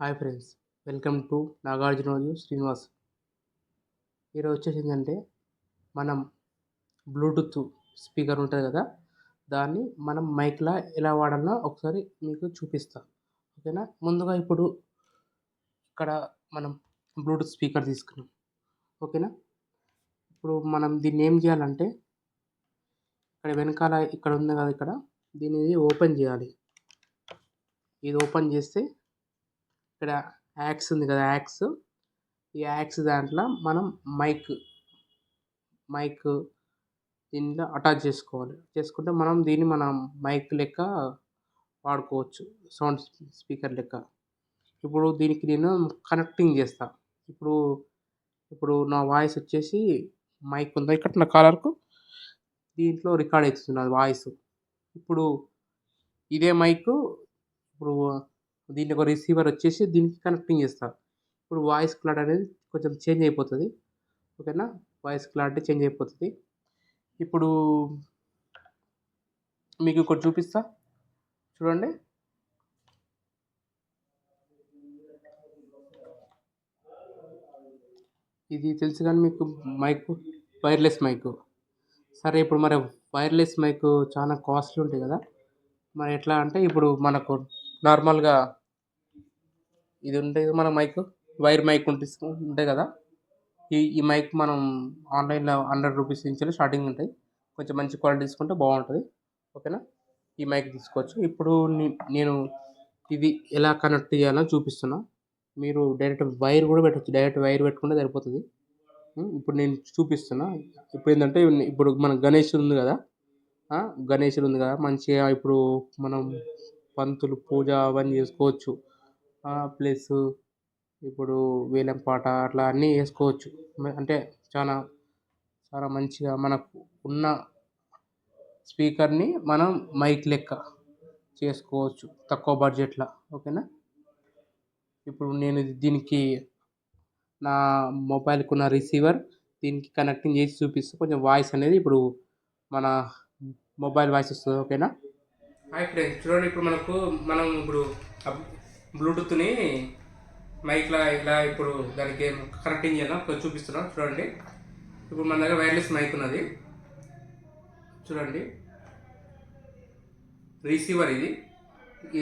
Hi friends, welcome to Nagarjuna Srinivas. ఈరోజు వచ్చేసి ఏంటంటే మనం బ్లూటూత్ స్పీకర్ ఉంటుంది కదా, దాన్ని మనం మైక్లా ఎలా వాడాలో ఒకసారి మీకు చూపిస్తా. ఓకేనా? ముందుగా ఇప్పుడు ఇక్కడ మనం బ్లూటూత్ స్పీకర్ తీసుకున్నాం. ఓకేనా? ఇప్పుడు మనం దీన్ని ఏం చేయాలంటే ఇక్కడ వెనకాల ఇక్కడ ఉంది కదా, ఇక్కడ దీన్ని ఓపెన్ చేయాలి. ఇది ఓపెన్ చేస్తే ఇక్కడ యాక్స్ ఉంది కదా, ఈ యాక్స్ దాంట్లో మనం మైక్ దీంట్లో అటాచ్ చేసుకుంటే మనం దీన్ని మైక్ లెక్క వాడుకోవచ్చు, సౌండ్ స్పీకర్ లెక్క. ఇప్పుడు దీనికి నేను కనెక్టింగ్ చేస్తా. ఇప్పుడు నా వాయిస్ వచ్చేసి మైక్ ఉందా ఇక్కడ నా కాలర్కు, దీంట్లో రికార్డ్ అవుతుంది వాయిస్. ఇప్పుడు ఇదే మైక్, ఇప్పుడు దీనికి ఒక రిసీవర్ వచ్చేసి దీనికి కనెక్టింగ్ చేస్తా. ఇప్పుడు వాయిస్ క్లారిటీ అనేది కొంచెం చేంజ్ అయిపోతుంది. ఓకేనా? వాయిస్ క్లారిటీ చేంజ్ అయిపోతుంది. ఇప్పుడు మీకు ఇంకోటి చూపిస్తా, చూడండి. ఇది తెలుసు కానీ మీకు మైక్, వైర్లెస్ మైక్. సరే, ఇప్పుడు మరి వైర్లెస్ మైక్ చాలా కాస్ట్లీ ఉంటాయి కదా, మరి ఎట్లా అంటే ఇప్పుడు మనకు నార్మల్గా ఇది ఉంటుంది మన మైక్, వైర్ మైక్ ఉంటాయి కదా, ఈ మైక్ మనం ఆన్లైన్లో 100 రూపీస్ నుంచి స్టార్టింగ్ ఉంటాయి. కొంచెం మంచి క్వాలిటీ తీసుకుంటే బాగుంటుంది. ఓకేనా? ఈ మైక్ తీసుకోవచ్చు. ఇప్పుడు నేను ఇది ఎలా కనెక్ట్ చేయాలో చూపిస్తున్నా. మీరు డైరెక్ట్ వైర్ కూడా పెట్టచ్చు, డైరెక్ట్ వైర్ పెట్టుకుంటే సరిపోతుంది. ఇప్పుడు నేను చూపిస్తున్నా. ఇప్పుడు ఏంటంటే ఇప్పుడు మన గణేశుడు ఉంది కదా, మంచిగా ఇప్పుడు మనం పంతులు పూజ అవన్నీ చేసుకోవచ్చు. ప్లస్ ఇప్పుడు వేలం పాట అట్లా అన్నీ వేసుకోవచ్చు. అంటే చాలా చాలా మంచిగా మనకు ఉన్న స్పీకర్ని మనం మైక్ లెక్క చేసుకోవచ్చు తక్కువ బడ్జెట్లో. ఓకేనా? ఇప్పుడు నేను దీనికి నా మొబైల్కి ఉన్న రిసీవర్ దీనికి కనెక్టింగ్ చేసి చూపిస్తే కొంచెం వాయిస్ అనేది ఇప్పుడు మన మొబైల్ వాయిస్ వస్తుంది. ఓకేనా? హాయ్ ఫ్రెండ్స్, చూడండి. ఇప్పుడు మనం ఇప్పుడు బ్లూటూత్ని మైక్లా ఇలా ఇప్పుడు దానికి కనెక్టింగ్ చేయాలి చూపిస్తున్నాం. చూడండి, ఇప్పుడు మన దగ్గర వైర్లెస్ మైక్ ఉన్నది. చూడండి, రిసీవర్ ఇది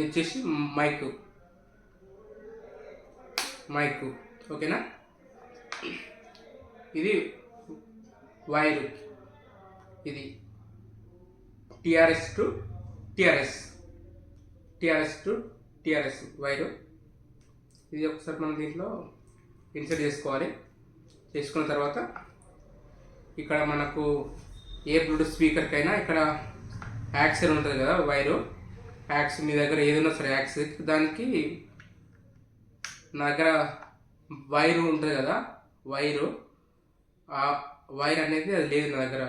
వచ్చేసి మైక్. ఓకేనా? ఇది వైరు, ఇది టిఆర్ఎస్ టు టిఆర్ఎస్ వైరు. ఇది ఒకసారి మనం దీంట్లో ఇన్సర్ట్ చేసుకోవాలి. చేసుకున్న తర్వాత ఇక్కడ మనకు ఏ బ్లూటూత్ స్పీకర్కైనా ఇక్కడ యాక్సెల్ ఉంటుంది కదా, వైరు యాక్స్. మీ దగ్గర ఏదైనా సరే యాక్స్, దానికి నా దగ్గర వైరు ఉంటుంది కదా, ఆ వైర్ అనేది అది లేదు నా దగ్గర.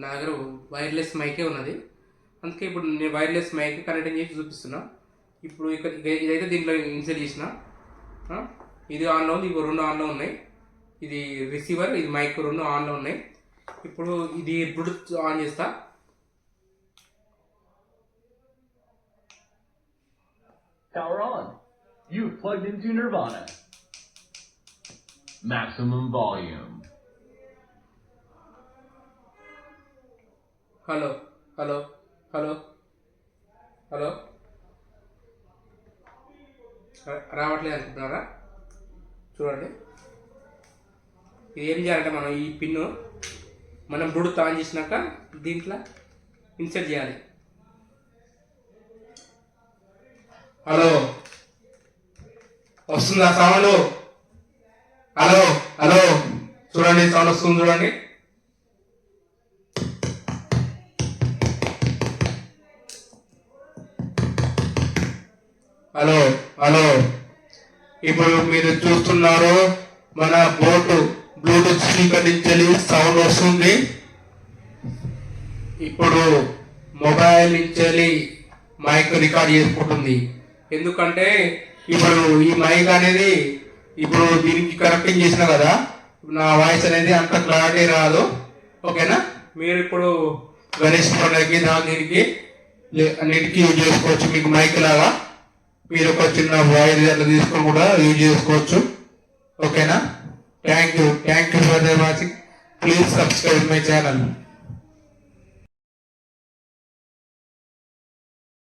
నా దగ్గర వైర్లెస్ మైకే ఉన్నది. అందుకే ఇప్పుడు నేను వైర్లెస్ మైక్ కనెక్టింగ్ చేసి చూపిస్తున్నా. ఇప్పుడు ఇక్కడ ఇదైతే దీంట్లో ఇన్సర్ట్ చేసిన, ఇది ఆన్లో ఉంది, ఇవి 2 ఆన్లో ఉన్నాయి. ఇది రిసీవర్, ఇది మైక్, 2 ఆన్లో ఉన్నాయి. ఇప్పుడు ఇది బ్లూటూత్ ఆన్ చేస్తా. Power on. You've plugged into Nirvana. Maximum volume. Hello. రావట్లేదు అనుకుంటున్నారా? చూడండి, ఇది ఏం చేయాలంటే మనం ఈ పిన్ను మనం బ్లూటూత్ ఆన్ చేసినాక దీంట్లో ఇన్సర్ట్ చేయాలి. హలో, వస్తుందా సౌండ్? హలో, చూడండి, సౌండ్ వస్తుంది. చూడండి, హలో. ఇప్పుడు మీరు చూస్తున్నారు మన బ్లూటూత్ స్పీకర్ నుంచి సౌండ్ వస్తుంది. ఇప్పుడు మొబైల్ నుంచి మైక్ రికార్డ్ చేసుకుంటుంది. ఎందుకంటే ఇప్పుడు ఈ మైక్ అనేది ఇప్పుడు దీనికి కనెక్టింగ్ చేసిన కదా, నా వాయిస్ అనేది అంత క్లారిటీ రాదు. ఓకేనా? మీరు ఇప్పుడు గణేష్ పండుగకి దీనికి అన్నిటికీ యూజ్ చేసుకోవచ్చు మీకు మైక్ లాగా. మీరు ఒక చిన్న వైర్ అట్లా తీసుకొని కూడా యూజ్ చేసుకోవచ్చు. ఓకేనా? Thank you for the watching. Please subscribe my channel.